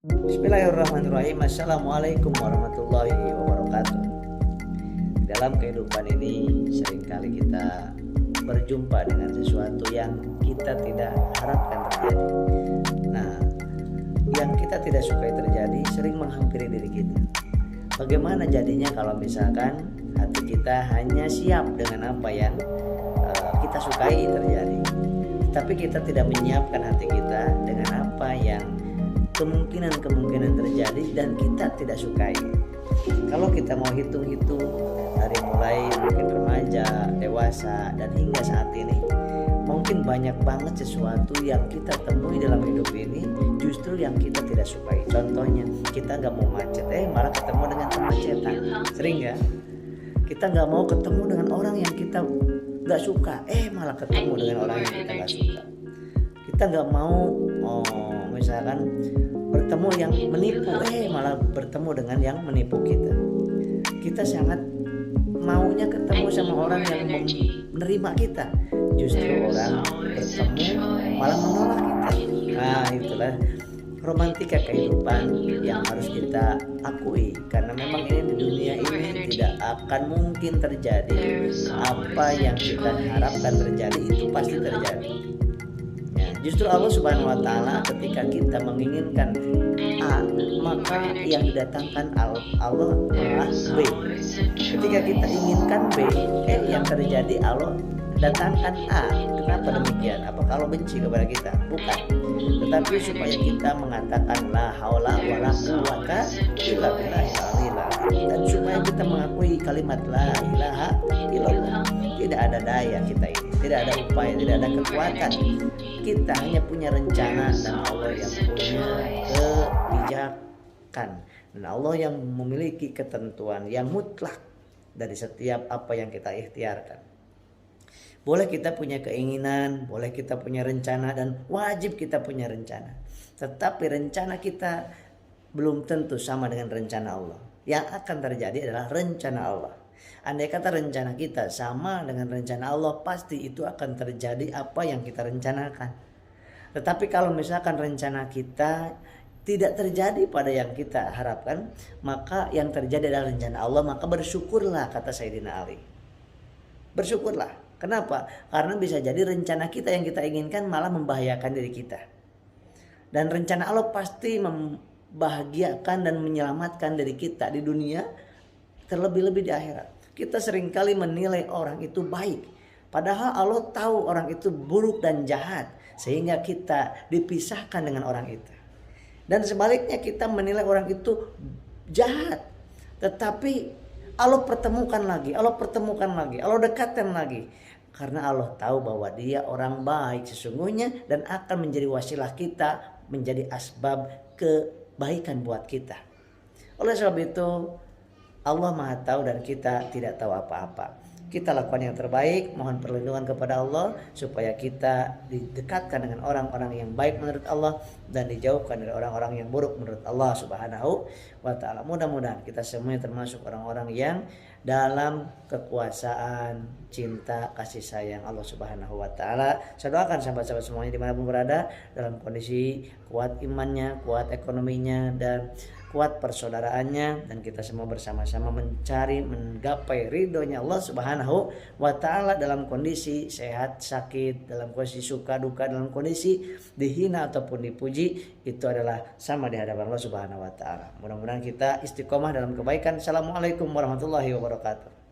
Bismillahirrahmanirrahim. Assalamualaikum warahmatullahi wabarakatuh. Dalam kehidupan ini seringkali kita berjumpa dengan sesuatu yang kita tidak harapkan terjadi. Nah, yang kita tidak sukai terjadi sering menghampiri diri kita. Bagaimana jadinya kalau misalkan hati kita hanya siap dengan apa yang kita sukai terjadi, tapi kita tidak menyiapkan hati kita dengan apa yang kemungkinan terjadi dan kita tidak sukai. Kalau kita mau hitung-hitung dari mulai mungkin remaja, dewasa, dan hingga saat ini, mungkin banyak banget sesuatu yang kita temui dalam hidup ini justru yang kita tidak sukai. Contohnya, kita nggak mau macet, malah ketemu dengan kemacetan. Sering nggak? Kita nggak mau ketemu dengan orang yang kita nggak suka, malah ketemu dengan orang yang kita nggak suka. Kita nggak mau misalkan bertemu yang menipu, malah bertemu dengan yang menipu kita. Kita sangat maunya ketemu sama orang yang menerima kita, justru orang bertemu malah menolak kita. Nah, itulah romantika kehidupan yang harus kita akui, karena memang ini di dunia ini tidak akan mungkin terjadi apa yang kita harapkan terjadi, itu pasti terjadi. Justru Allah Subhanahu wa Ta'ala ketika kita menginginkan A, maka yang didatangkan Allah malah B. Ketika kita inginkan B, yang terjadi Allah datangkan A. Kenapa demikian? Apa kalau benci kepada kita? Bukan. Tetapi supaya kita mengatakan la haula wala quwata illa billah, dan supaya kita mengakui kalimat la ilaha illallah. Tidak ada daya kita ini, tidak ada upaya, tidak ada kekuatan. Kita hanya punya rencana dan Allah yang punya kebijakan, dan Allah yang memiliki ketentuan yang mutlak dari setiap apa yang kita ikhtiarkan. Boleh kita punya keinginan, boleh kita punya rencana, dan wajib kita punya rencana. Tetapi rencana kita belum tentu sama dengan rencana Allah. Yang akan terjadi adalah rencana Allah. Andai kata rencana kita sama dengan rencana Allah, pasti itu akan terjadi apa yang kita rencanakan. Tetapi kalau misalkan rencana kita tidak terjadi pada yang kita harapkan, maka yang terjadi adalah rencana Allah. Maka bersyukurlah, kata Sayyidina Ali. Bersyukurlah. Kenapa? Karena bisa jadi rencana kita yang kita inginkan malah membahayakan diri kita. Dan rencana Allah pasti membahagiakan dan menyelamatkan diri kita di dunia, terlebih-lebih di akhirat. Kita seringkali menilai orang itu baik, padahal Allah tahu orang itu buruk dan jahat, sehingga kita dipisahkan dengan orang itu. Dan sebaliknya kita menilai orang itu jahat, tetapi Allah pertemukan lagi, Allah dekatkan lagi. Karena Allah tahu bahwa dia orang baik sesungguhnya dan akan menjadi wasilah kita, menjadi asbab kebaikan buat kita. Oleh sebab itu, Allah Maha tahu dan kita tidak tahu apa-apa. Kita lakukan yang terbaik, mohon perlindungan kepada Allah supaya kita didekatkan dengan orang-orang yang baik menurut Allah dan dijauhkan dari orang-orang yang buruk menurut Allah Subhanahu wa Ta'ala. Mudah-mudahan kita semuanya termasuk orang-orang yang dalam kekuasaan, cinta, kasih sayang Allah Subhanahu wa Ta'ala. Saya doakan sahabat-sahabat semuanya dimanapun berada dalam kondisi kuat imannya, kuat ekonominya, dan kuat persaudaraannya, dan kita semua bersama-sama mencari menggapai ridhonya Allah Subhanahu wa Ta'ala dalam kondisi sehat, sakit, dalam kondisi suka, duka, dalam kondisi dihina ataupun dipuji, itu adalah sama di hadapan Allah Subhanahu wa Ta'ala. Mudah-mudahan kita istiqomah dalam kebaikan. Assalamualaikum warahmatullahi wabarakatuh.